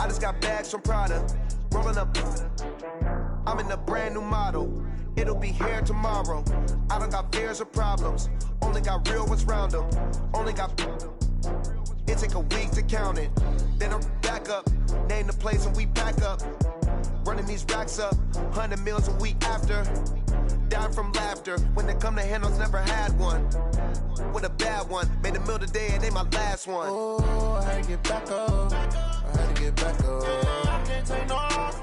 I just got bags from Prada, rolling up. I'm in a brand new model. It'll be here tomorrow. I don't got fears or problems. Only got real ones round them. Only got. It take a week to count it. Then I'm back up. Name the place and we pack up. Running these racks up. 100 meals a week after. Dying from laughter. When they come to handles, never had one. With a bad one. Made a meal today and they my last one. Oh, I had to get back up. I had to get back up. I can't take no off.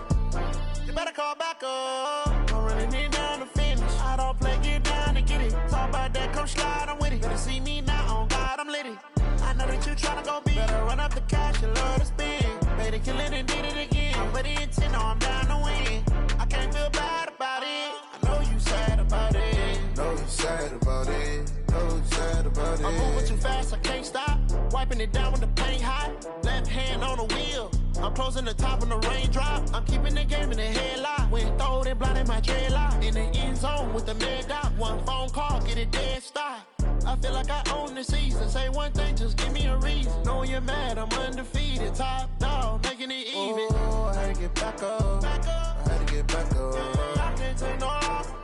You better call back up. I'm running it down to finish. I don't play, get down and get it. Talk about that, come slide, I'm with it. Better see me now, on God, I'm litty. I know that you tryna go big. Better run up the cash, you love to spend. Better kill it and did it again. I'm ready in 10, I'm down to win. I can't feel bad about it. I know you sad about it. Know you sad about it. Know you sad about it. I'm moving too fast, I can't stop. Wiping it down with the paint hot. Left hand on the wheel. I'm closing the top on the raindrop. I'm keeping the game in the headlock. When throwed and blinded my dreadlock. In the end zone with the mad dot. One phone call, get it dead stop. I feel like I own the season. Say one thing, just give me a reason. Knowing you're mad, I'm undefeated. Top dog, making it even. Oh, I had to get back up. I had to get back up. I can't take no off.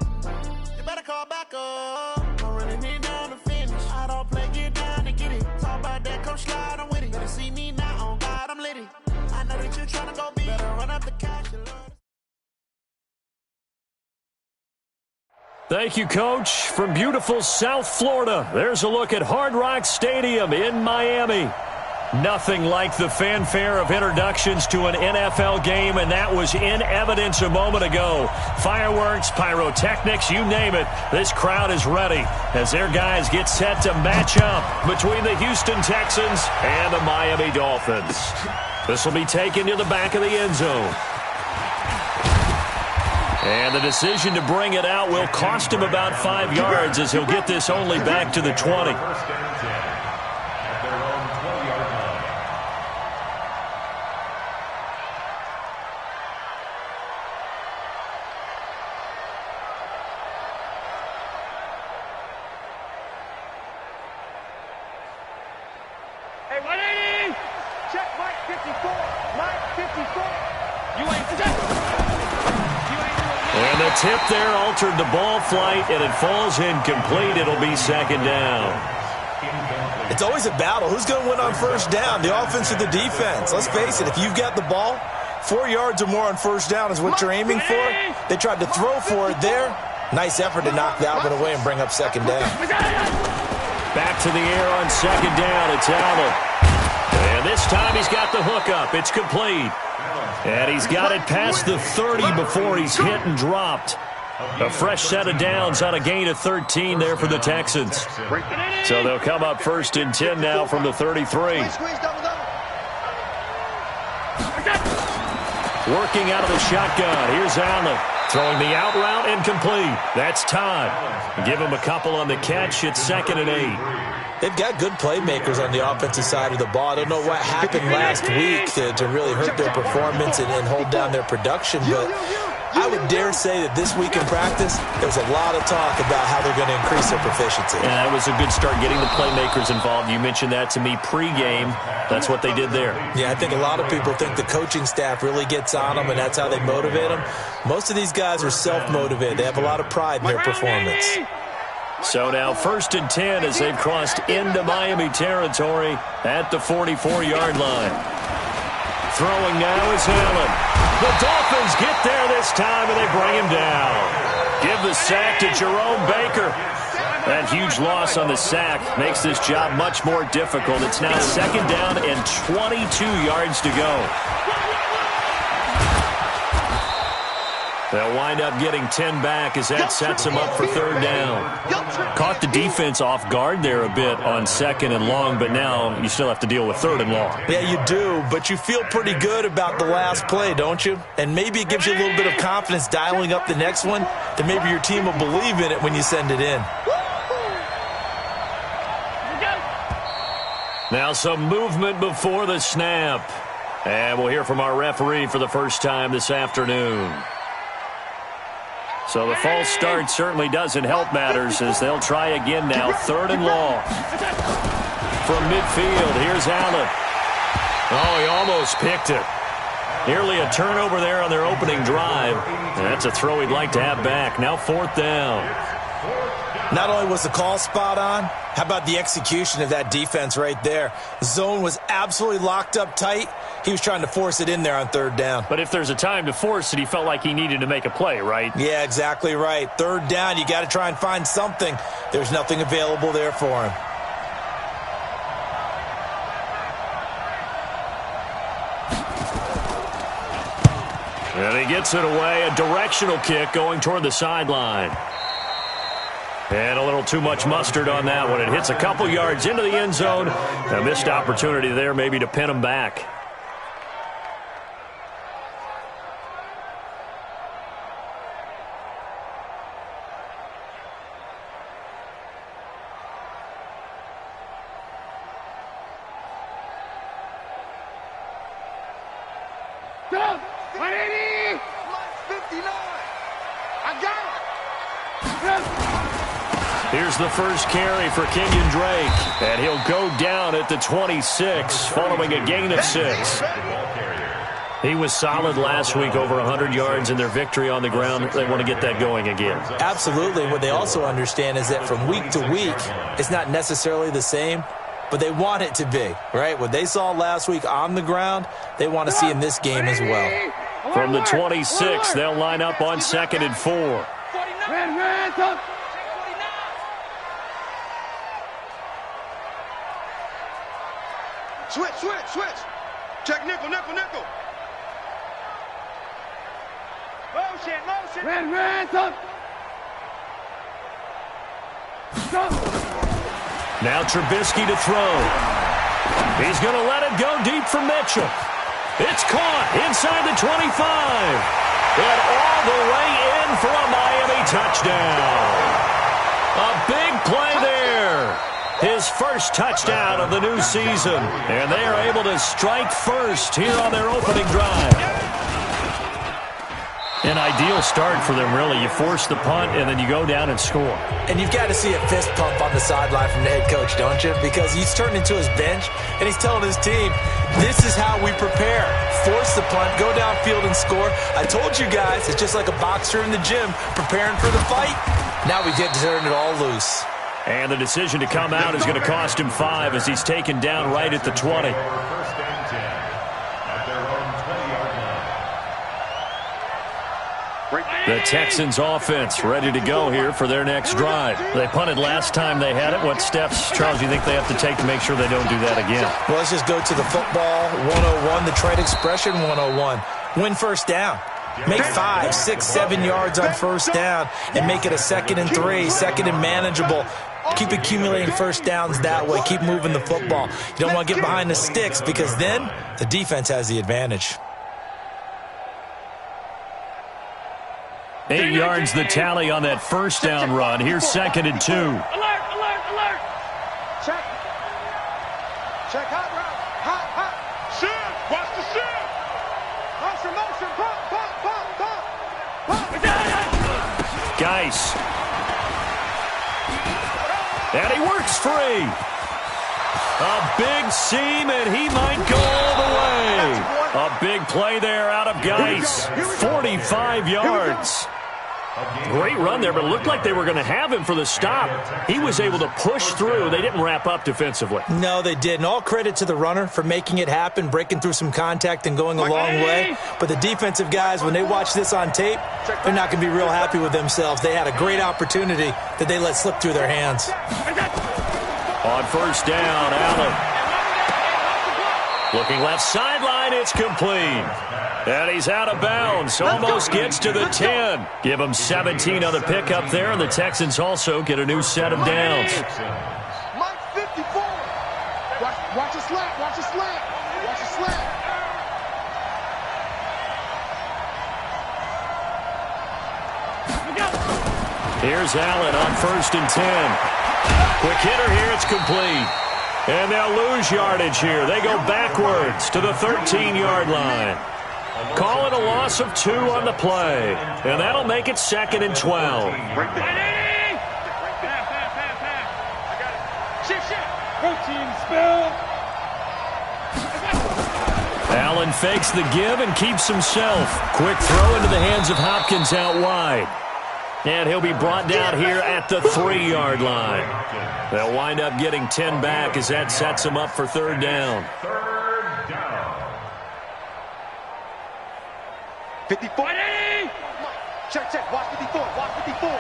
You better call back up. I'm running it down to finish. I don't play, get down and get it. Talk about that, come slide, I'm with it. Better see me now, on God, I'm litty. I know that you're tryna go big. Better run up the cash, you love. Thank you, Coach. From beautiful South Florida, there's a look at Hard Rock Stadium in Miami. Nothing like the fanfare of introductions to an NFL game, and that was in evidence a moment ago. Fireworks, pyrotechnics, you name it. This crowd is ready as their guys get set to match up between the Houston Texans and the Miami Dolphins. This will be taken to the back of the end zone. And the decision to bring it out will cost him about 5 yards as he'll get this only back to the 20. Hey, 180! Check Mike 54. Mike 54. You ain't And the tip there altered the ball flight, and it falls incomplete. It'll be second down. It's always a battle. Who's going to win on first down, the offense or the defense? Let's face it, if you've got the ball, 4 yards or more on first down is what you're aiming for. They tried to throw for it there. Nice effort to knock that one away and bring up second down. Back to the air on second down. It's Allen. And this time he's got the hook up. It's complete. And he's got it past the 30 before he's hit and dropped. A fresh set of downs on a gain of 13 there for the Texans. So they'll come up first and 10 now from the 33. Working out of the shotgun. Here's Allen. Throwing the out route incomplete. That's Todd. Give him a couple on the catch. It's 2nd and 8. They've got good playmakers on the offensive side of the ball. I don't know what happened last week to really hurt their performance and hold down their production, but I would dare say that this week in practice, there's a lot of talk about how they're going to increase their proficiency. Yeah, that was a good start getting the playmakers involved. You mentioned that to me pregame. That's what they did there. Yeah, I think a lot of people think the coaching staff really gets on them, and that's how they motivate them. Most of these guys are self-motivated. They have a lot of pride in their performance. So now 1st and 10 as they've crossed into Miami territory at the 44-yard line. Throwing now is Allen. The Dolphins get there this time, and they bring him down. Give the sack to Jerome Baker. That huge loss on the sack makes this job much more difficult. It's now 2nd down and 22 yards to go. They'll wind up getting 10 back as that sets them up for 3rd down. Caught the defense off guard there a bit on 2nd and long, but now you still have to deal with 3rd and long. Yeah, you do, but you feel pretty good about the last play, don't you? And maybe it gives you a little bit of confidence dialing up the next one, that maybe your team will believe in it when you send it in. Now some movement before the snap. And we'll hear from our referee for the first time this afternoon. So the false start certainly doesn't help matters as they'll try again now. 3rd and long. From midfield, here's Allen. Oh, he almost picked it. Nearly a turnover there on their opening drive. And that's a throw he'd like to have back. Now 4th down. Not only was the call spot on, how about the execution of that defense right there? The zone was absolutely locked up tight. He was trying to force it in there on 3rd down. But if there's a time to force it, he felt like he needed to make a play, right? Yeah, exactly right. 3rd down, you got to try and find something. There's nothing available there for him. And he gets it away, a directional kick going toward the sideline. And a little too much mustard on that one. It hits a couple yards into the end zone. A missed opportunity there maybe to pin him back. Down, 180! 59! I got it! Here's the first carry for Kenyon Drake. And he'll go down at the 26 following a gain of 6. He was solid last week, over 100 yards in their victory on the ground. They want to get that going again. Absolutely. What they also understand is that from week to week, it's not necessarily the same, but they want it to be, right? What they saw last week on the ground, they want to see in this game as well. From the 26, they'll line up on 2nd and 4. Switch. Check nickel. Motion. Red, up. Now Trubisky to throw. He's going to let it go deep for Mitchell. It's caught inside the 25. And all the way in for a Miami touchdown. A big play there. His first touchdown of the new season. And they are able to strike first here on their opening drive. An ideal start for them, really. You force the punt, and then you go down and score. And you've got to see a fist pump on the sideline from the head coach, don't you? Because he's turned into his bench, and he's telling his team, this is how we prepare. Force the punt, go downfield and score. I told you guys, it's just like a boxer in the gym preparing for the fight. Now we get to turn it all loose. And the decision to come out is going to cost him 5 as he's taken down right at the 20. The Texans offense ready to go here for their next drive. They punted last time they had it. What steps, Charles, do you think they have to take to make sure they don't do that again? Well, let's just go to the football 101, the trade expression 101. Win first down. Make 5, 6, 7 yards on first down and make it a 2nd and 3, 2nd and manageable. Keep accumulating first downs that way. Keep moving the football. You don't want to get behind the sticks because then the defense has the advantage. 8 yards the tally on that first down run. Here's 2nd and 2. Alert! Check. Hot route. Shift. Watch the shift. Motion. Pump. Geis. And he works free. A big seam, and he might go all the way. A big play there out of Geis. 45 yards. Great run there, but it looked like they were going to have him for the stop. He was able to push through. They didn't wrap up defensively. No, they didn't. All credit to the runner for making it happen, breaking through some contact and going a long way. But the defensive guys, when they watch this on tape, they're not going to be real happy with themselves. They had a great opportunity that they let slip through their hands. On first down, Allen. Looking left sideline, it's complete. And he's out of bounds. Almost gets to the 10. Give him 17 on the pickup there, and the Texans also get a new set of downs. Mike 54. Watch a slant. Here's Allen on 1st and 10. Quick hitter here, it's complete. And they'll lose yardage here. They go backwards to the 13-yard line. Call it a loss of 2 on the play. And that'll make it 2nd and 12. Shift. Routine spill. Allen fakes the give and keeps himself. Quick throw into the hands of Hopkins out wide. And he'll be brought down here at the 3-yard line. They'll wind up getting 10 back as that sets them up for third down. 54. Check, check. Watch 54. Watch 54.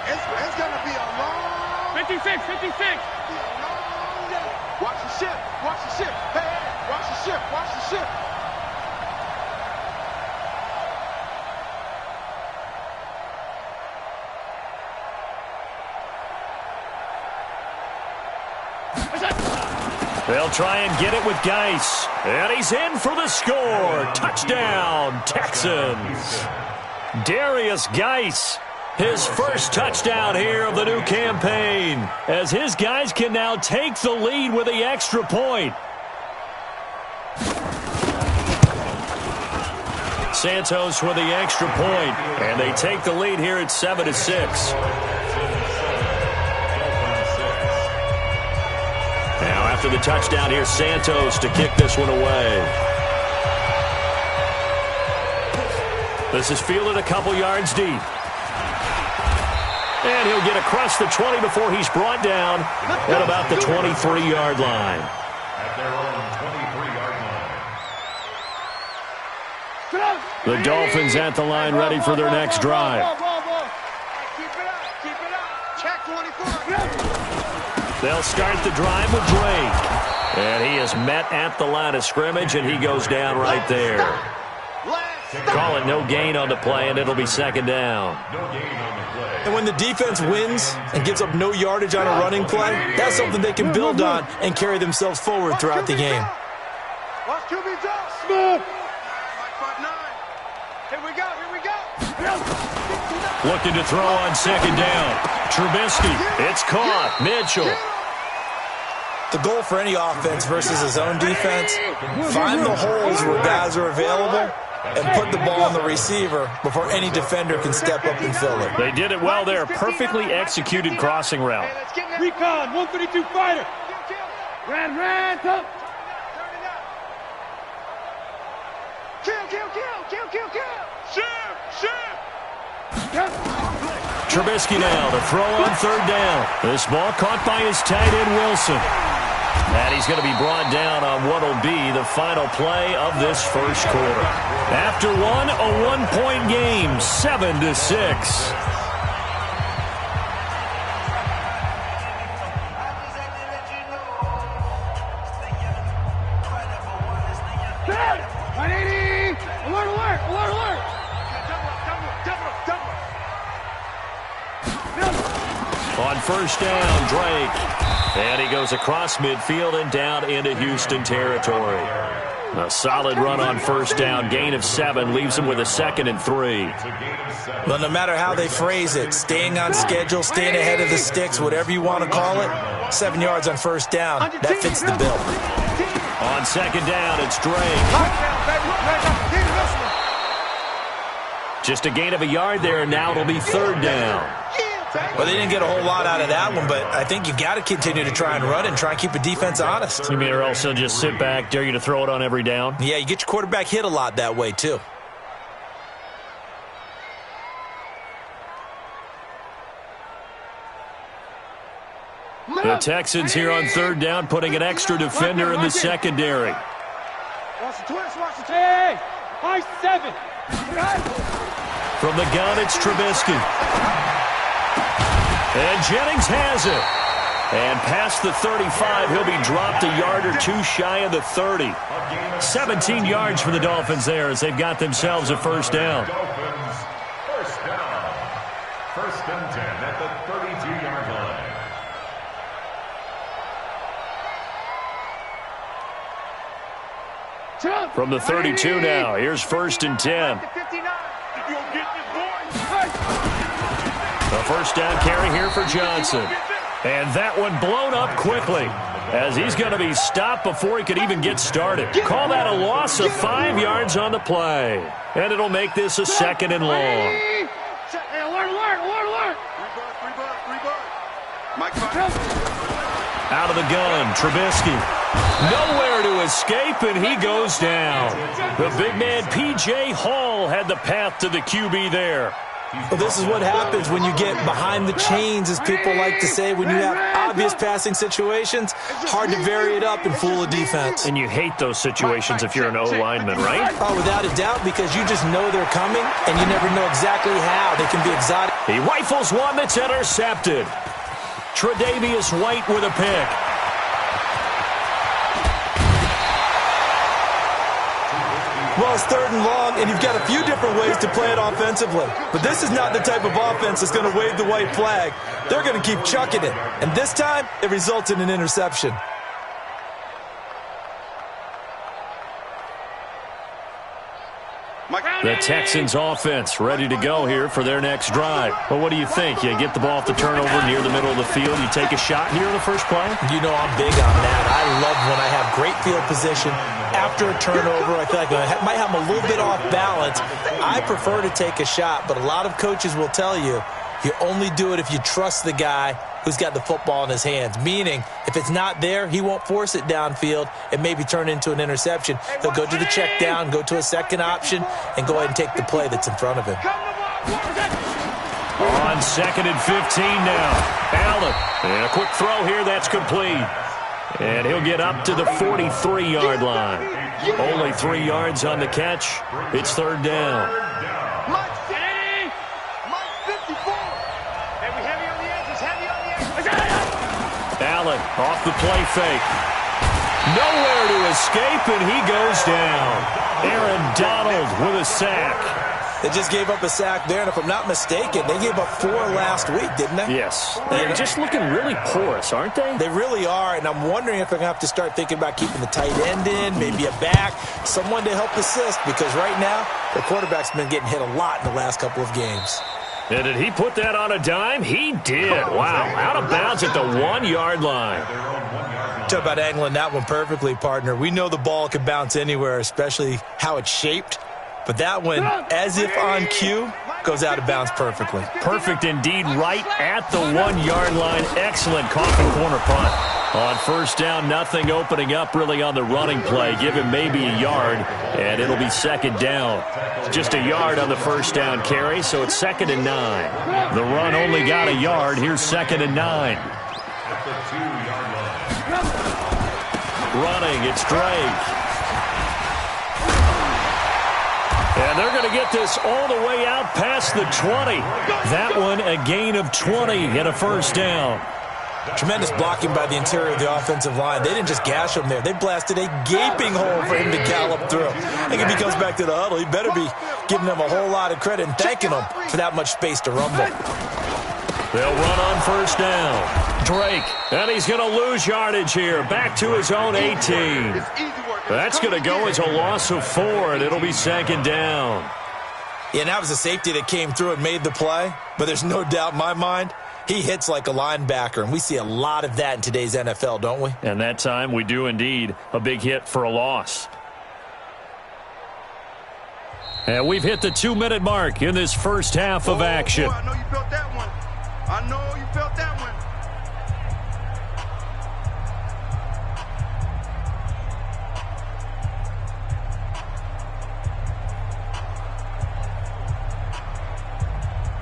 It's going to be a long... 56, 56. Watch the ship. Watch the ship. Hey, hey. Watch the ship. Watch the ship. They'll try and get it with Geis. And he's in for the score. Touchdown, Texans. Darius Geis, his first touchdown here of the new campaign, as his guys can now take the lead with the extra point. Santos with the extra point, and they take the lead here at 7-6. Now after the touchdown, here's Santos to kick this one away. This is fielded a couple yards deep. And he'll get across the 20 before he's brought down at about the 23-yard line. At their own 23-yard line. The Dolphins at the line ready for their next drive. Keep it up. Keep it up. Check 24. They'll start the drive with Drake. And he is met at the line of scrimmage, and he goes down right there. Call it no gain on the play, and it'll be second down. And when the defense wins and gives up no yardage on a running play, that's something they can build on and carry themselves forward throughout the game. Watch QB drop. Smooth. Here we go. Here we go. Looking to throw on second down. Trubisky. It's caught. Mitchell. The goal for any offense versus his own defense, find the holes where guys are available and put the ball on the receiver before any defender can step up and fill it. They did it well there. Perfectly executed crossing route. Recon, 132 fighter. Ran, up. Kill. Shoot. Trubisky now to throw on third down. This ball caught by his tight end, Wilson. And he's going to be brought down on what will be the final play of this first quarter. After one, a one-point game, 7-6. Alert. On first down, Drake. And he goes across midfield and down into Houston territory. A solid run on first down. Gain of 7 leaves him with a 2nd and 3. But no matter how they phrase it, staying on schedule, staying ahead of the sticks, whatever you want to call it, 7 yards on first down, that fits the bill. On second down, it's Drake. Just a gain of a yard there, and now it'll be third down. Well, they didn't get a whole lot out of that one, but I think you've got to continue to try and run and try and keep the defense honest. You mean or else they'll just sit back, dare you to throw it on every down? Yeah, you get your quarterback hit a lot that way, too. The Texans here on third down, putting an extra defender in the secondary. Watch the twist. Hey, high 7. From the gun, it's Trubisky. And Jennings has it. And past the 35, he'll be dropped a yard or 2 shy of the 30. 17 yards for the Dolphins there as they've got themselves a first down. First down. First and 10 at the 32-yard line. From the 32 now, here's first and 10. A first down carry here for Johnson. And that one blown up quickly as he's going to be stopped before he could even get started. Call that a loss of 5 yards on the play. And it'll make this a 2nd and long. Hey, alert. Out of the gun, Trubisky. Nowhere to escape, and he goes down. The big man, P.J. Hall, had the path to the QB there. Well, this is what happens when you get behind the chains, as people like to say. When you have obvious passing situations, hard to vary it up and fool a defense. And you hate those situations if you're an O-lineman, right? Oh, without a doubt, because you just know they're coming, and you never know exactly how. They can be exotic. He rifles one that's intercepted. Tre'Davious White with a pick. Well, it's 3rd and long, and you've got a few different ways to play it offensively. But this is not the type of offense that's going to wave the white flag. They're going to keep chucking it. And this time, it results in an interception. The Texans offense ready to go here for their next drive. Well, what do you think? You get the ball off the turnover near the middle of the field. You take a shot here in the first play? You know I'm big on that. I love when I have great field position. After a turnover, I feel like I might have them a little bit off balance. I prefer to take a shot, but a lot of coaches will tell you, you only do it if you trust the guy who's got the football in his hands. Meaning, if it's not there, he won't force it downfield and maybe turn into an interception. He'll go to the check down, go to a second option, and go ahead and take the play that's in front of him. On 2nd and 15 now. Allen, and a quick throw here, that's complete. And he'll get up to the 43-yard line. Only 3 yards on the catch. It's 3rd down. Allen off the play fake. Nowhere to escape, and he goes down. Aaron Donald with a sack. They just gave up a sack there, and if I'm not mistaken, they gave up 4 last week, didn't they? Yes. They're just looking really porous, aren't they? They really are, and I'm wondering if they're going to have to start thinking about keeping the tight end in, maybe a back, someone to help assist, because right now, their quarterback's been getting hit a lot in the last couple of games. And did he put that on a dime? He did. Wow, out of bounds at the 1-yard line. Talk about angling that one perfectly, partner. We know the ball can bounce anywhere, especially how it's shaped. But that one, as if on cue, goes out of bounds perfectly. Perfect indeed, right at the 1-yard line. Excellent coffin corner punt. On 1st down, nothing opening up really on the running play. Give him maybe a yard, and it'll be 2nd down. Just a yard on the 1st down carry, so it's 2nd and 9. The run only got a yard. Here's 2nd and 9. Running, it's Drake. And they're going to get this all the way out past the 20. That one a gain of 20 and a 1st down. Tremendous blocking by the interior of the offensive line. They didn't just gash him there. They blasted a gaping hole for him to gallop through. I think if he comes back to the huddle, he better be giving them a whole lot of credit and thanking them for that much space to rumble. They'll run on 1st down. Drake, and he's going to lose yardage here. Back to his own 18. That's going to go as a loss of 4, and it'll be 2nd down. Yeah, and that was a safety that came through and made the play. But there's no doubt in my mind, he hits like a linebacker, and we see a lot of that in today's NFL, don't we? And that time we do indeed. A big hit for a loss. And we've hit the 2-minute mark in this first half of action. I know you felt that one. I know you felt that one.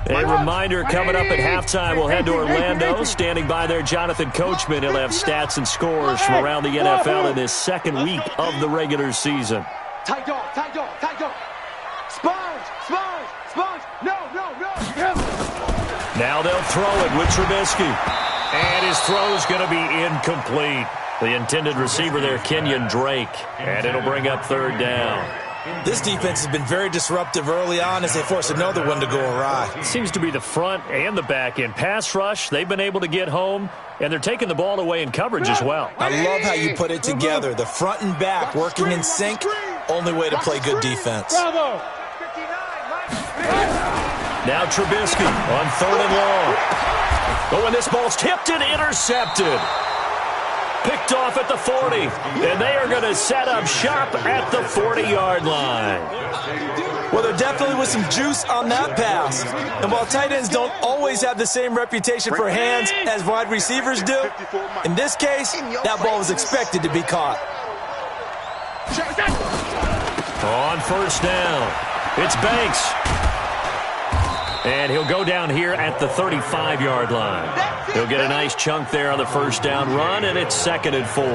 A reminder, coming up at halftime, we'll head to Orlando. Standing by there, Jonathan Coachman. He'll have stats and scores from around the NFL in this 2nd week of the regular season. Tight dog, tight dog, tight dog. Sponge, sponge, sponge. No. Now they'll throw it with Trubisky. And his throw's going to be incomplete. The intended receiver there, Kenyon Drake. And it'll bring up 3rd down. This defense has been very disruptive early on as they force another one to go awry. It seems to be the front and the back end. Pass rush, they've been able to get home, and they're taking the ball away in coverage as well. I love how you put it together. The front and back working in sync, only way to play good defense. Now Trubisky on 3rd and long. Oh, and this ball's tipped and intercepted. Picked off at the 40, and they are going to set up shop at the 40-yard line. Well, they're definitely definitely was some juice on that pass. And while tight ends don't always have the same reputation for hands as wide receivers do, in this case, that ball was expected to be caught. On first down, it's Banks. And he'll go down here at the 35-yard line. He'll get a nice chunk there on the first down run, and it's 2nd and 4.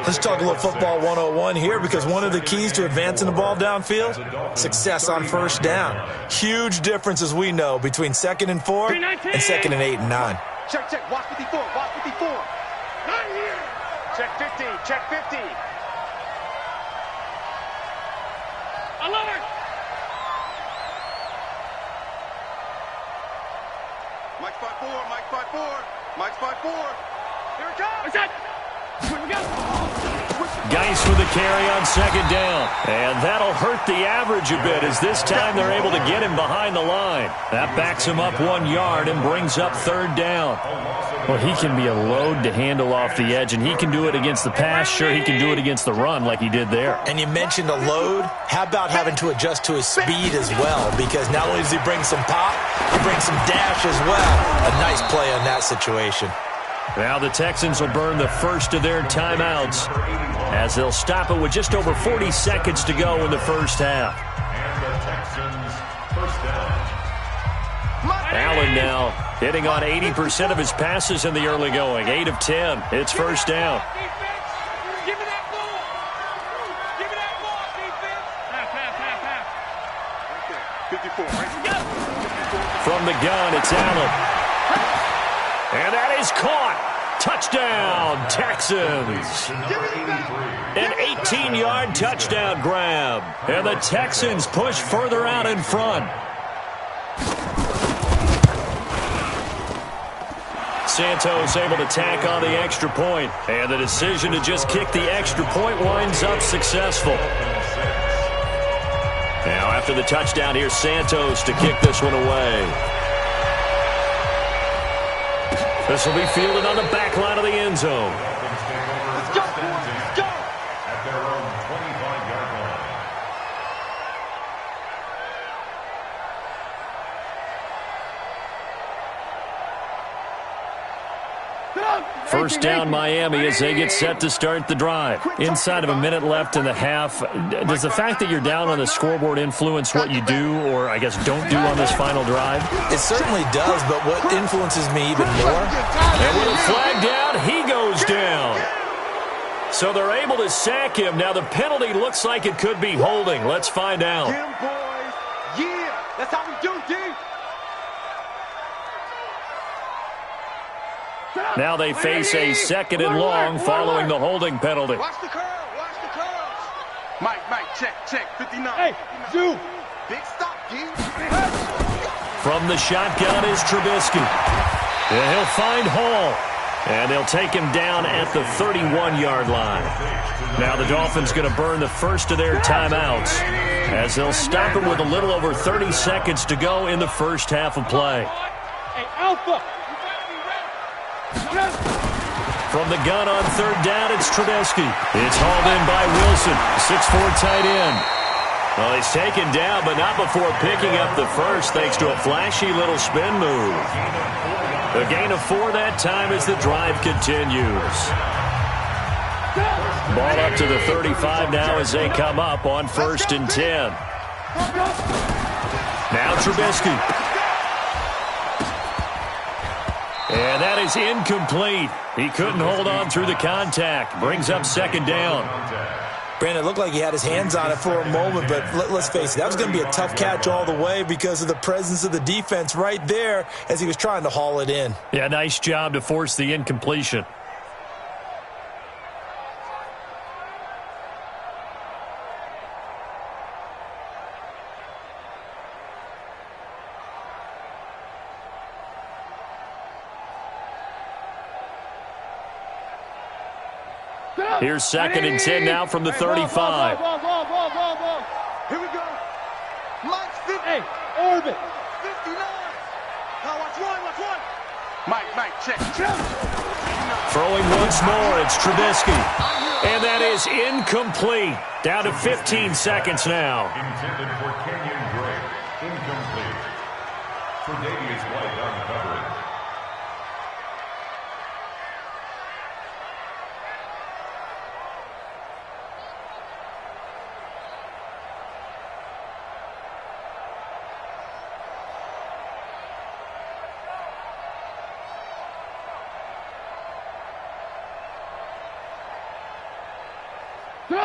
Let's talk a little football 101 here, because one of the keys to advancing the ball downfield, success on first down. Huge difference, as we know, between 2nd and 4 and 2nd and 8 and 9. Check, check, watch 54, watch 54. Not here. Check 50, check 50. Alert! Mike 5-4, Mike 5-4, Mike 5-4. Here it comes. What's that? Here we go. Geis with the carry on 2nd down. And that'll hurt the average a bit, as this time they're able to get him behind the line. That backs him up 1 yard and brings up 3rd down. Well, he can be a load to handle off the edge, and he can do it against the pass. Sure, he can do it against the run like he did there. And you mentioned a load. How about having to adjust to his speed as well? Because not only does he bring some pop, he brings some dash as well. A nice play on that situation. Now the Texans will burn the first of their timeouts, as they'll stop it with just over 40 seconds to go in the first half. Allen now hitting on 80% of his passes in the early going. 8 of 10. It's first down. Give me that ball. Give me that ball, defense. Pass. 54. From the gun, it's Allen. And that is caught. Touchdown, Texans. An 18-yard touchdown grab. And the Texans push further out in front. Santos able to tack on the extra point, and the decision to just kick the extra point winds up successful. Now after the touchdown, here's Santos to kick this one away. This will be fielded on the back line of the end zone. Let's go, let's go. At their own 25-yard line. First down, Miami, as they get set to start the drive. Inside of a minute left in the half, does the fact that you're down on the scoreboard influence what you do, or I guess don't do on this final drive? It certainly does, but what influences me even more? And with a flag down, he goes down. So they're able to sack him. Now the penalty looks like it could be holding. Let's find out. Them boys, yeah, that's how we do, D. Now they face a 2nd and long following the holding penalty. Watch the curl, watch the curls. Mike, check, 59. Hey, Zoo. Big stop, D. From the shotgun is Trubisky. And he'll find Hall. And they'll take him down at the 31-yard line. Now the Dolphins going to burn the first of their timeouts, as they'll stop it with a little over 30 seconds to go in the first half of play. Hey, Alpha. From the gun on 3rd down, it's Trubisky. It's hauled in by Wilson, 6'4" tight end. Well, he's taken down, but not before picking up the first, thanks to a flashy little spin move. A gain of 4 that time as the drive continues. Ball up to the 35 now as they come up on 1st and 10. Now Trubisky. And that is incomplete. He couldn't hold on through the contact. Brings up 2nd down. Brandon, it looked like he had his hands on it for a moment, but let's face it, that was going to be a tough catch all the way because of the presence of the defense right there as he was trying to haul it in. Yeah, nice job to force the incompletion. Here's 2nd and 10 now from the 35. Here we go. Mike's 50. Hey, orbit. 59. Now watch one. Mike, check. Throwing once more, it's Trubisky. And that is incomplete. Down to 15 seconds now. Intended for Kenyon Gray. Incomplete. For Davius White on coverage.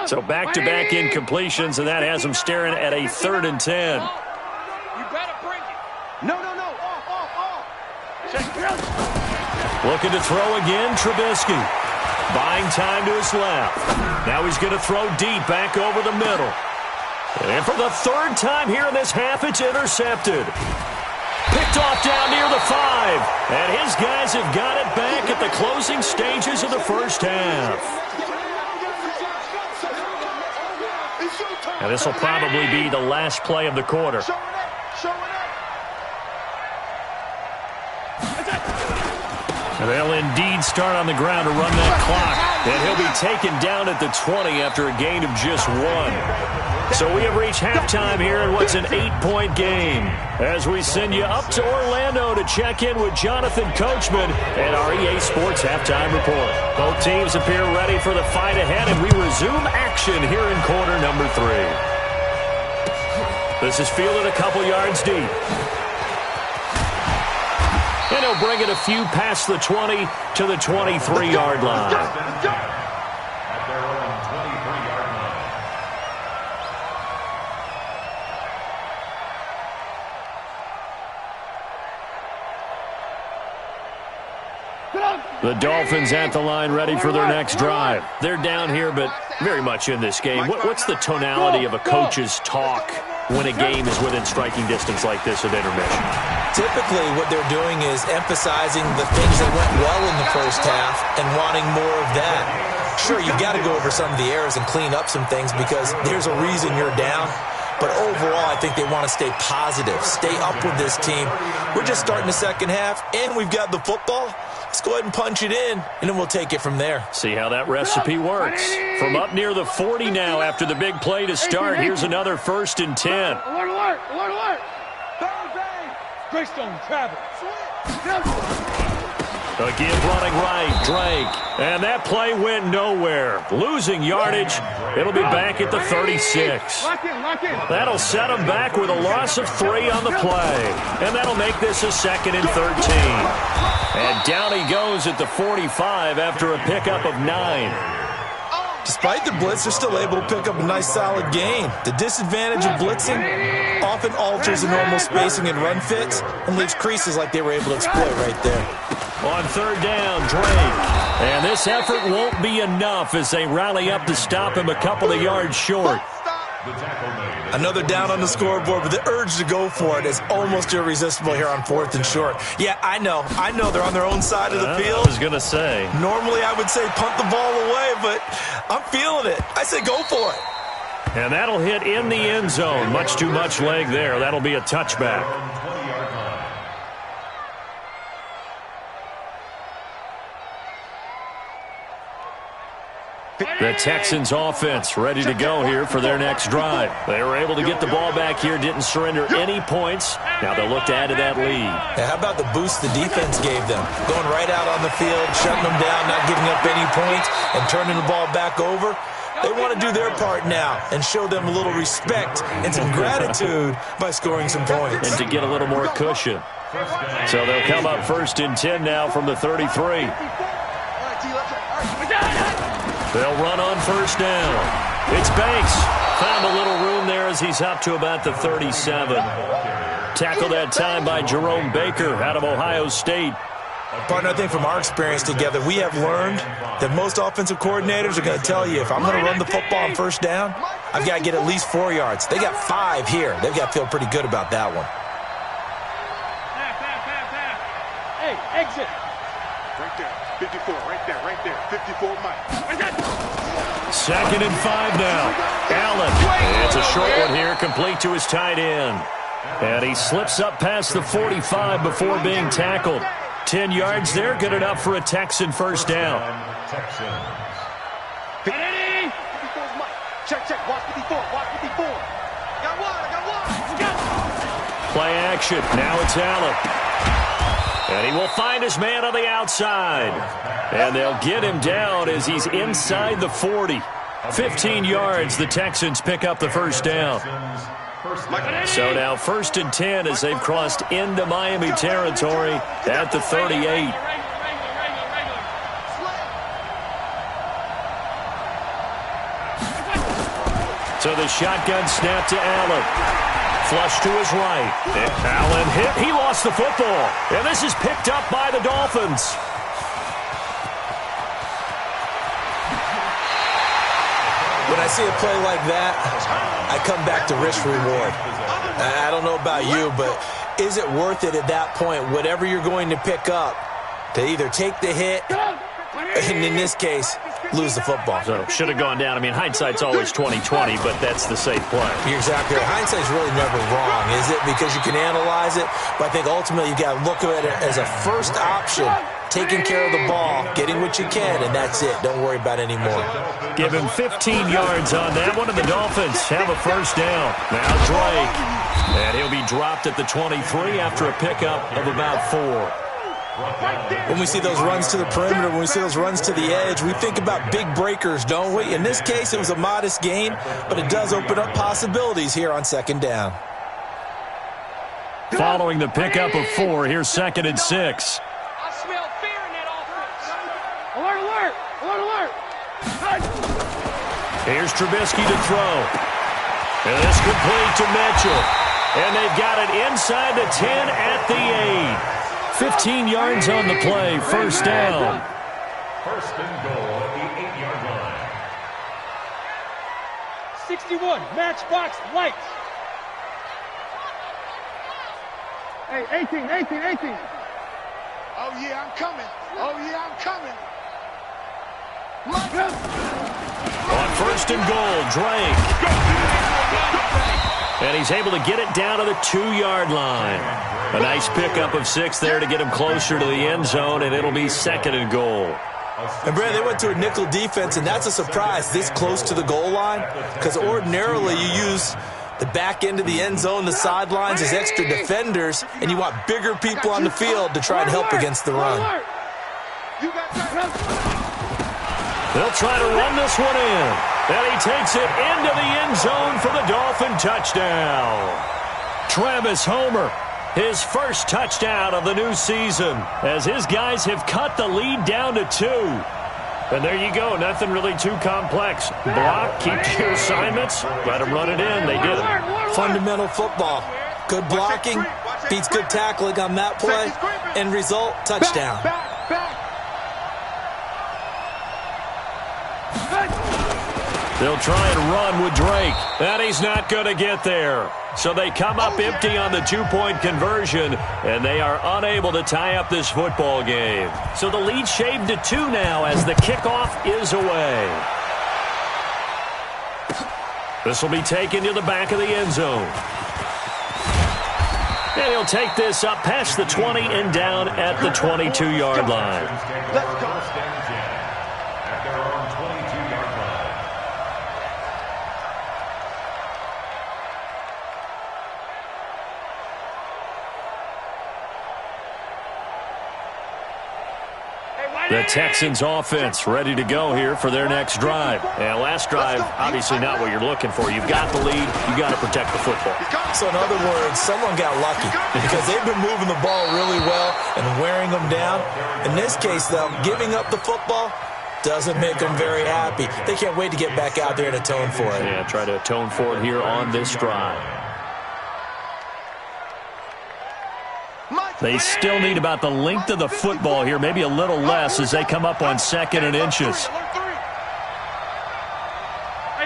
So back-to-back incompletions, and that has them staring at a 3rd and 10. You better bring it. No. Off. Looking to throw again, Trubisky. Buying time to his left. Now he's going to throw deep back over the middle. And for the 3rd time here in this half, it's intercepted. Picked off down near the 5. And his guys have got it back at the closing stages of the first half. And this will probably be the last play of the quarter. And they'll indeed start on the ground to run that clock. And he'll be taken down at the 20 after a gain of just 1. So we have reached halftime here in what's an 8-point game. As we send you up to Orlando to check in with Jonathan Coachman and our EA Sports Halftime Report. Both teams appear ready for the fight ahead, and we resume action here in quarter number 3. This is fielded a couple yards deep. And he'll bring it a few past the 20 to the 23-yard line. At their own 23-yard line. The Dolphins at the line ready for their next drive. They're down here, but very much in this game. What's the tonality of a coach's talk when a game is within striking distance like this at intermission? Typically, what they're doing is emphasizing the things that went well in the first half and wanting more of that. Sure, you've got to go over some of the errors and clean up some things because there's a reason you're down. But overall, I think they want to stay positive, stay up with this team. We're just starting the second half, and we've got the football. Let's go ahead and punch it in, and then we'll take it from there. See how that recipe works. From up near the 40 now after the big play to start, here's another 1st and 10. Alert. Greystone, travel. Again running right, Drake. And that play went nowhere. Losing yardage. It'll be back at the 36. Lock in. That'll set them back with a loss of 3 on the play. And that'll make this a 2nd and 13. And down he goes at the 45 after a pickup of 9. Despite the blitz, they're still able to pick up a nice solid gain. The disadvantage of blitzing often alters the normal spacing and run fits and leaves creases like they were able to exploit right there. On 3rd down, Drake. And this effort won't be enough as they rally up to stop him a couple of yards short. Another down on the scoreboard, but the urge to go for it is almost irresistible here on 4th and short. Yeah, I know they're on their own side of the field. I was going to say. Normally I would say punt the ball away, but I'm feeling it. I say go for it. And that'll hit in the end zone. Much too much leg there. That'll be a touchback. The Texans offense ready to go here for their next drive. They were able to get the ball back here, didn't surrender any points. Now they'll look to add to that lead. Yeah, how about the boost the defense gave them? Going right out on the field, shutting them down, not giving up any points, and turning the ball back over. They want to do their part now and show them a little respect and some gratitude by scoring some points. And to get a little more cushion. So they'll come up 1st and 10 now from the 33. They'll run on 1st down. It's Banks. Found a little room there as he's up to about the 37. Tackled that time by Jerome Baker out of Ohio State. Partner, I think from our experience together, we have learned that most offensive coordinators are going to tell you, if I'm going to run the football on 1st down, I've got to get at least 4 yards. They got 5 here. They've got to feel pretty good about that one. Hey, exit. Right there. 54, right there. 54, Mike. 2nd and 5 now. Allen. It's a short one here, complete to his tight end. And he slips up past the 45 before being tackled. 10 yards there, good enough for a Texan first down. Texans. Check. Watch 54. Watch 54. Got one. Play action. Now it's Allen. And he will find his man on the outside. And they'll get him down as he's inside the 40. 15 yards, the Texans pick up the first down. So now 1st and 10 as they've crossed into Miami territory at the 38. So the shotgun snap to Allen. Flush to his right. And Allen hit. He lost the football. And this is picked up by the Dolphins. When I see a play like that, I come back to risk-reward. I don't know about you, but is it worth it at that point, whatever you're going to pick up, to either take the hit, and in this case, lose the football? So should have gone down. I mean, hindsight's always 20/20, but that's the safe play. You're exactly right. Hindsight's really never wrong, is it? Because you can analyze it, but I think ultimately you got to look at it as a first option, taking care of the ball, getting what you can, and that's it. Don't worry about any more. Give him 15 yards on that one, and the Dolphins have a first down. Now Drake, and he'll be dropped at the 23 after a pickup of about 4. When we see those runs to the perimeter, when we see those runs to the edge, we think about big breakers, don't we? In this case, it was a modest gain, but it does open up possibilities here on 2nd down. Following the pickup of 4, here's 2nd and 6. I smell fear in that offense. Alert! Here's Trubisky to throw. And this complete to Mitchell. And they've got it inside the 10 at the 8. 15 yards on the play, first down. 1st and goal at the 8-yard line. 61, matchbox lights. Hey, 18. Oh, yeah, I'm coming. On 1st and goal, Drake. And he's able to get it down to the 2-yard line. A nice pickup of 6 there to get him closer to the end zone, and it'll be 2nd and goal. And, Brad, they went to a nickel defense, and that's a surprise this close to the goal line, because ordinarily you use the back end of the end zone, the sidelines as extra defenders, and you want bigger people on the field to try and help against the run. They'll try to run this one in. And he takes it into the end zone for the Dolphin touchdown. Travis Homer, his first touchdown of the new season, as his guys have cut the lead down to 2. And there you go, nothing really too complex. Block, keep to your assignments, let them run it in. They did it. Fundamental football. Good blocking, beats good tackling on that play. End result, touchdown. They'll try and run with Drake. And he's not going to get there. So they come up empty on the 2-point conversion, and they are unable to tie up this football game. So the lead shaved to 2 now as the kickoff is away. This will be taken to the back of the end zone. And he'll take this up past the 20 and down at the 22-yard line. Let's go. At their own 22-yard line. The Texans offense ready to go here for their next drive. And last drive, obviously not what you're looking for. You've got the lead. You got to protect the football. So in other words, someone got lucky because they've been moving the ball really well and wearing them down. In this case, though, giving up the football doesn't make them very happy. They can't wait to get back out there and atone for it. Yeah, try to atone for it here on this drive. They still need about the length of the football here, maybe a little less as they come up on 2nd and inches. Hey,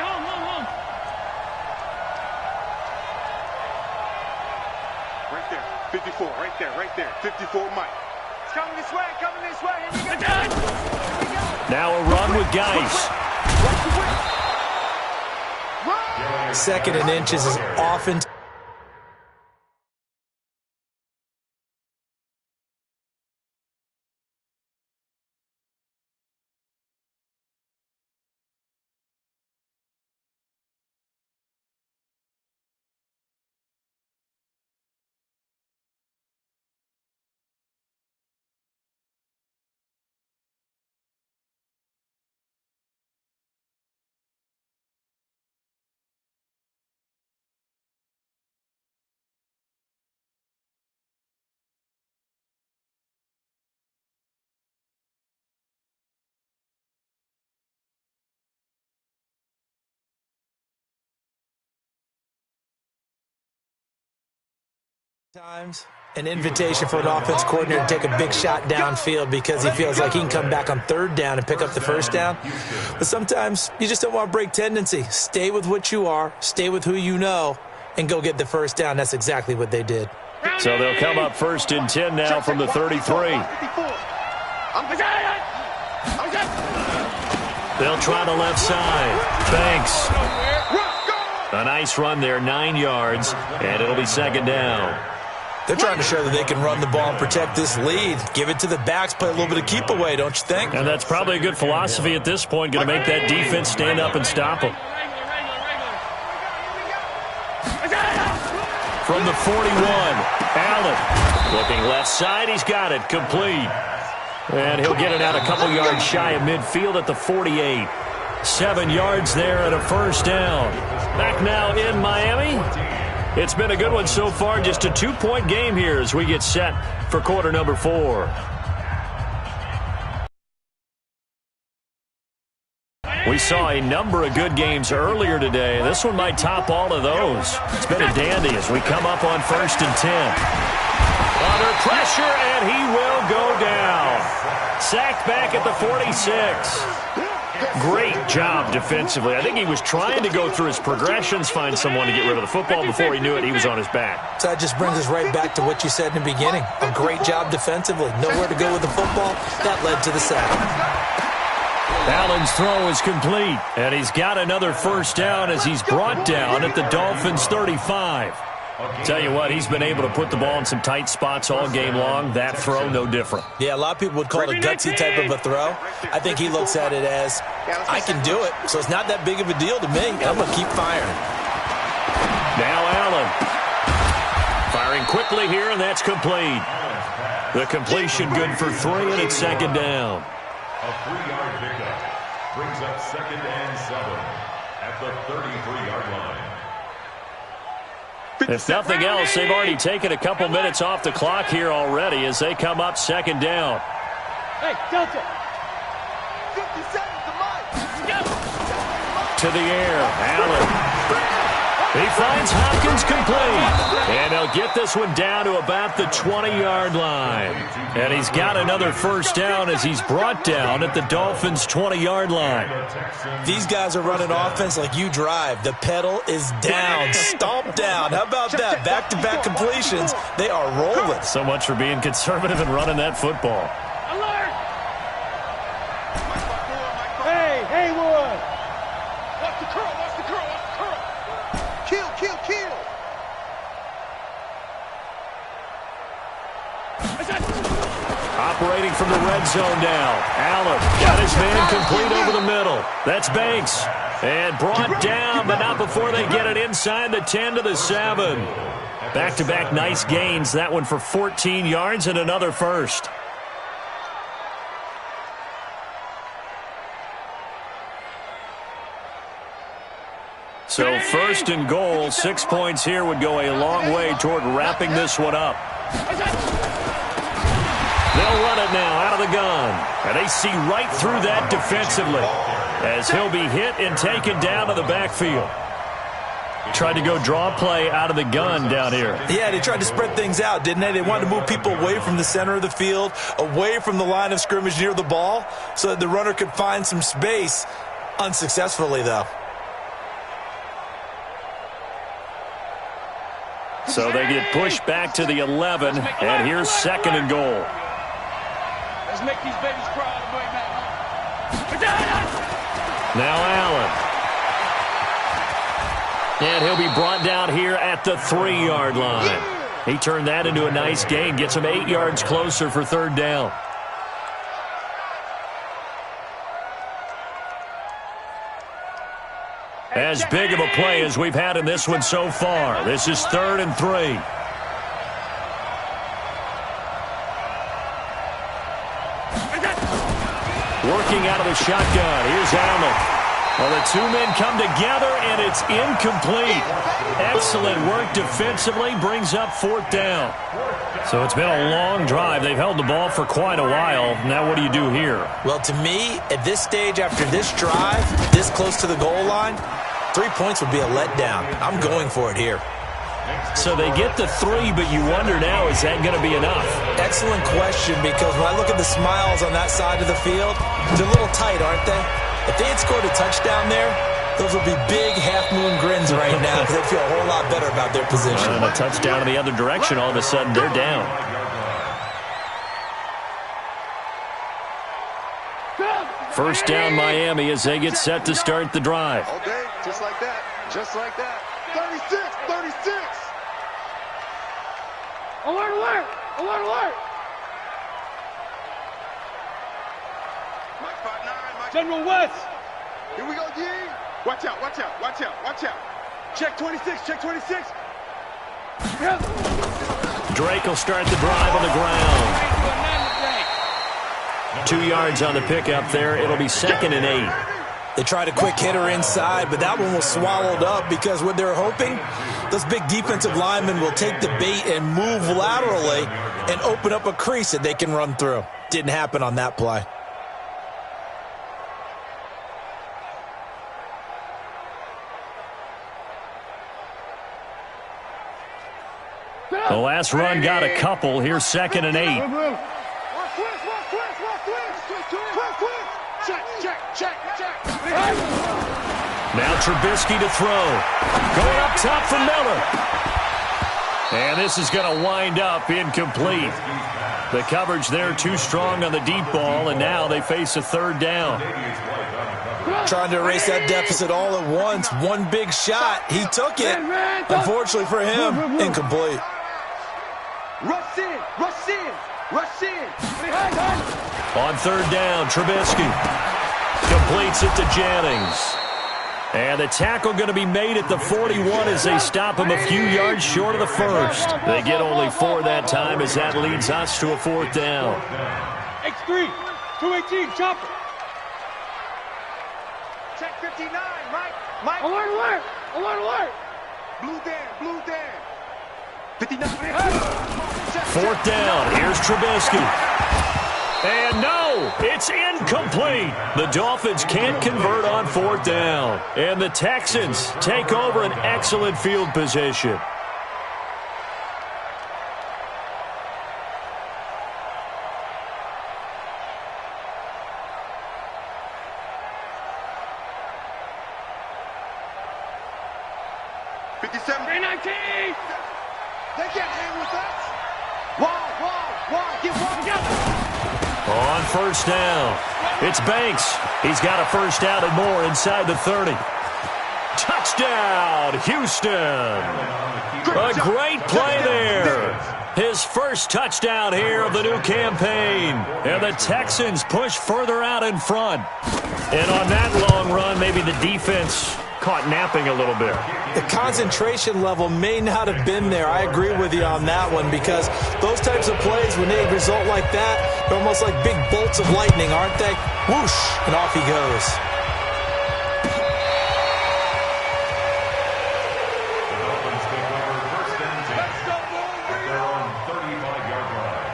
home. Right there, 54, right there, 54, Mike. It's coming this way, Here we go. Now a run with Geis. 2nd and inches is often Times an invitation for an offense coordinator to take a big shot downfield because he feels like he can come back on third down and pick up the first down. But sometimes you just don't want to break tendency. Stay with what you are, stay with who you know, and go get the first down. That's exactly what they did. So they'll come up 1st and 10 now from the 33. They'll try the left side. Banks. A nice run there, 9 yards, and it'll be 2nd down. They're trying to show that they can run the ball and protect this lead. Give it to the backs, play a little bit of keep away, don't you think? And that's probably a good philosophy at this point, going to make that defense stand up and stop them. From the 41, Allen. Looking left side, he's got it, complete. And he'll get it out a couple yards shy of midfield at the 48. 7 yards there and a first down. Back now in Miami. It's been a good one so far. Just a 2-point game here as we get set for quarter number 4. We saw a number of good games earlier today. This one might top all of those. It's been a dandy as we come up on 1st and 10. Under pressure, and he will go down. Sacked back at the 46. Great job defensively. I think he was trying to go through his progressions, find someone to get rid of the football. Before he knew it, he was on his back. So that just brings us right back to what you said in the beginning. A great job defensively. Nowhere to go with the football. That led to the sack. Allen's throw is complete, and he's got another first down as he's brought down at the Dolphins' 35. Tell you what, he's been able to put the ball in some tight spots all game long. That throw, no different. Yeah, a lot of people would call it a gutsy type of a throw. I think he looks at it as, I can do it, so it's not that big of a deal to me. I'm going to keep firing. Now Allen. Firing quickly here, and that's complete. The completion good for 3, and it's 2nd down. A 3-yard pickup brings up 2nd and 7 at the 33-yard line. If nothing else, they've already taken a couple minutes off the clock here already as they come up 2nd down. Hey, Delta. 50 seconds to the air, Allen. He finds Hopkins complete. And they'll get this one down to about the 20-yard line. And he's got another first down as he's brought down at the Dolphins' 20-yard line. These guys are running offense like you drive. The pedal is down, stomped down. How about that? Back-to-back completions. They are rolling. So much for being conservative and running that football. Alert! Hey, Haywood! Watch the curl, watch the curl, watch the curl. Kill, kill, kill. Operating from the red zone now. Allen got his man complete over the middle. That's Banks. And brought down, but not before they get it inside the 10 to the 7. Back-to-back nice gains. That one for 14 yards and another first. So first and goal, 6 points here would go a long way toward wrapping this one up. They'll run it now out of the gun. And they see right through that defensively as he'll be hit and taken down to the backfield. Tried to go draw play out of the gun down here. Yeah, they tried to spread things out, didn't they? They wanted to move people away from the center of the field, away from the line of scrimmage near the ball, so that the runner could find some space. Unsuccessfully, though. So they get pushed back to the 11, and here's second and goal. Let's make these babies cry all the way back. Now Allen. And he'll be brought down here at the 3-yard line. He turned that into a nice gain, gets him 8 yards closer for third down. As big of a play as we've had in this one so far. This is 3rd and 3. Working out of the shotgun. Here's Allen. Well, the two men come together, and it's incomplete. Excellent work defensively. Brings up 4th down. So it's been a long drive. They've held the ball for quite a while. Now what do you do here? Well, to me, at this stage, after this drive, this close to the goal line, 3 points would be a letdown. I'm going for it here. So they get the 3, but you wonder now, is that going to be enough? Excellent question, because when I look at the smiles on that side of the field, they're a little tight, aren't they? If they had scored a touchdown there, those would be big half-moon grins right now because they feel a whole lot better about their position. And a touchdown in the other direction, all of a sudden they're down. First down Miami as they get set to start the drive. Okay, just like that. Just like that. 36, 36. Alert, alert, alert, alert. General West. Here we go, G. Watch out, watch out, watch out, watch out. Check 26, check 26. Drake will start the drive on the ground. 2 yards on the pickup there. It'll be 2nd and 8. They tried a quick hitter inside, but that one was swallowed up because what they're hoping, those big defensive linemen will take the bait and move laterally and open up a crease that they can run through. Didn't happen on that play. The last run got a couple. Here's 2nd and 8. Now Trubisky to throw. Going up top for Miller. And this is going to wind up incomplete. The coverage there too strong on the deep ball, and now they face a 3rd down. Trying to erase that deficit all at once. One big shot. He took it. Unfortunately for him, incomplete. Rush in, rush in, rush in. On 3rd down, Trubisky completes it to Jennings. And the tackle going to be made at the 41 as they stop him a few yards short of the first. They get only 4 that time as that leads us to a 4th down. X3, 218, chopper. Check 59, Mike. Alert, alert, alert, alert. Blue Dan. 59. 4th down, here's Trubisky. And no, it's incomplete. The Dolphins can't convert on 4th down. And the Texans take over an excellent field position. They can't hang with us. Wall, get one together. On 1st down, it's Banks. He's got a 1st down and more inside the 30. Touchdown, Houston. A great play there. His 1st touchdown here of the new campaign. And the Texans push further out in front. And on that long run, maybe the defense caught napping a little bit. The concentration level may not have been there. I agree with you on that one because those types of plays, when they result like that, they're almost like big bolts of lightning, aren't they? Whoosh, and off he goes. The Dolphins take over 1st and 10 at their own 35-yard line.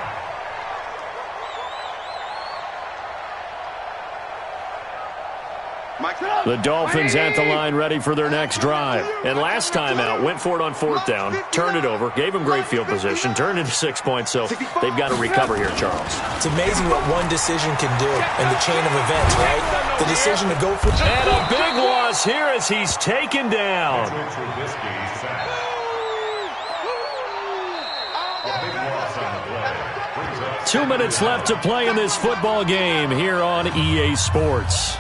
The Dolphins at the line ready for their next drive. And last time out, went for it on 4th down, turned it over, gave them great field position, turned into 6 points, so they've got to recover here, Charles. It's amazing what one decision can do in the chain of events, right? The decision to go for... And a big loss here as he's taken down. Trubisky sacked. A big loss on the play. Brings up 2 minutes left to play in this football game here on EA Sports.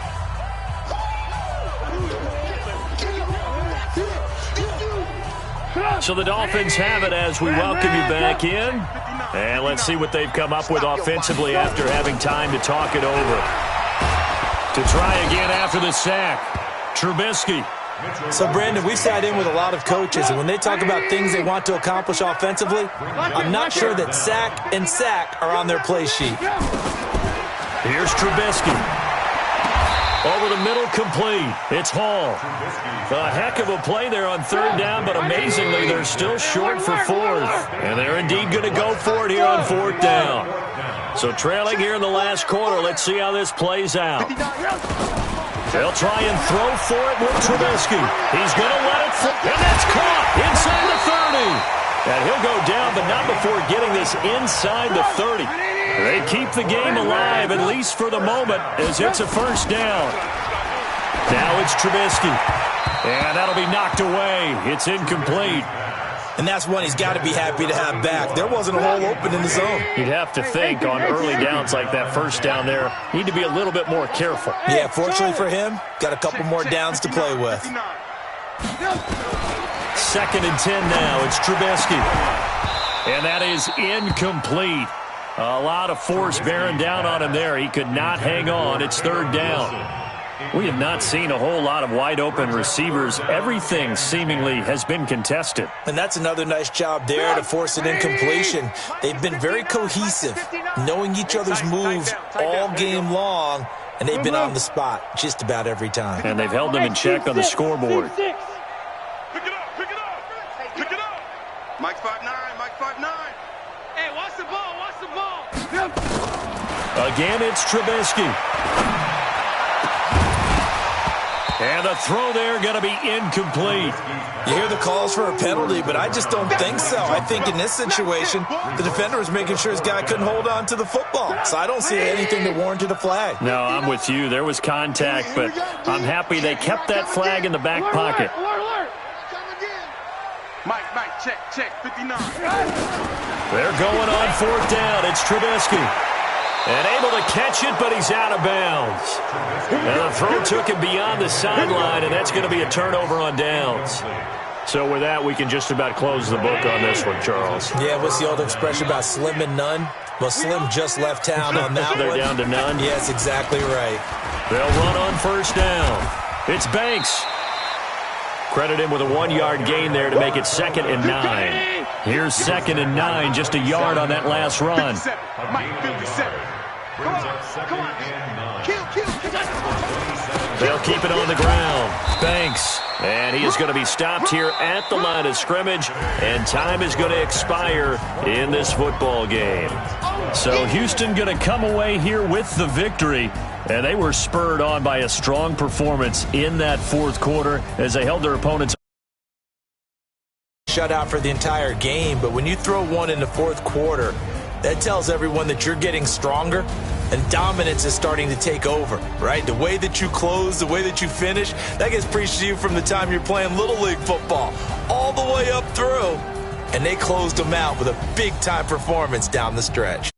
So the Dolphins have it as we welcome you back in. And let's see what they've come up with offensively after having time to talk it over. To try again after the sack, Trubisky. So, Brandon, we've sat in with a lot of coaches, and when they talk about things they want to accomplish offensively, I'm not sure that sack and sack are on their play sheet. Here's Trubisky. Over the middle, complete. It's Hall. A heck of a play there on 3rd down, but amazingly, they're still short for 4th. And they're indeed going to go for it here on 4th down. So trailing here in the last quarter, let's see how this plays out. They'll try and throw for it with Trubisky. He's going to let it fly, and that's caught inside the And he'll go down, but not before getting this inside the 30. They keep the game alive, at least for the moment, as it's a first down. Now it's Trubisky. And that'll be knocked away. It's incomplete. And that's one he's got to be happy to have back. There wasn't a hole open in the zone. You'd have to think on early downs like that first down there, need to be a little bit more careful. Yeah, fortunately for him, got a couple more downs to play with. 2nd and 10 now. It's Trubisky. And that is incomplete. A lot of force bearing down on him there. He could not hang on. It's 3rd down. We have not seen a whole lot of wide-open receivers. Everything seemingly has been contested. And that's another nice job there to force an incompletion. They've been very cohesive, knowing each other's moves all game long, and they've been on the spot just about every time. And they've held them in check on the scoreboard. Pick it up, pick it up, pick it up. Mike 5'9", Mike 5'9". Hey, watch the ball, watch the ball. Again, it's Trubisky. And the throw there going to be incomplete. You hear the calls for a penalty, but I just don't think so. I think in this situation, the defender was making sure his guy couldn't hold on to the football. So I don't see anything that warranted a flag. No, I'm with you. There was contact, but I'm happy they kept that flag in the back pocket. Mike, check, 59. They're going on 4th down. It's Trubisky. And able to catch it, but he's out of bounds. And the throw took him beyond the sideline, and that's going to be a turnover on downs. So with that, we can just about close the book on this one, Charles. Yeah, what's the old expression about slim and none? Well, Slim just left town on that one. They're down to none? Yes, exactly right. They'll run on 1st down. It's Banks. Credit him with a 1-yard gain there to make it 2nd and 9. Here's 2nd and 9, just a yard on that last run. 57. Mike, 57. Come on. Kill. They'll keep it on the ground. Banks. And he is going to be stopped here at the line of scrimmage. And time is going to expire in this football game. So Houston going to come away here with the victory. And they were spurred on by a strong performance in that 4th quarter as they held their opponents. Shutout for the entire game, but when you throw one in the 4th quarter, that tells everyone that you're getting stronger and dominance is starting to take over, right? The way that you close, the way that you finish, that gets preached to you from the time you're playing Little League football all the way up through. And they closed them out with a big-time performance down the stretch.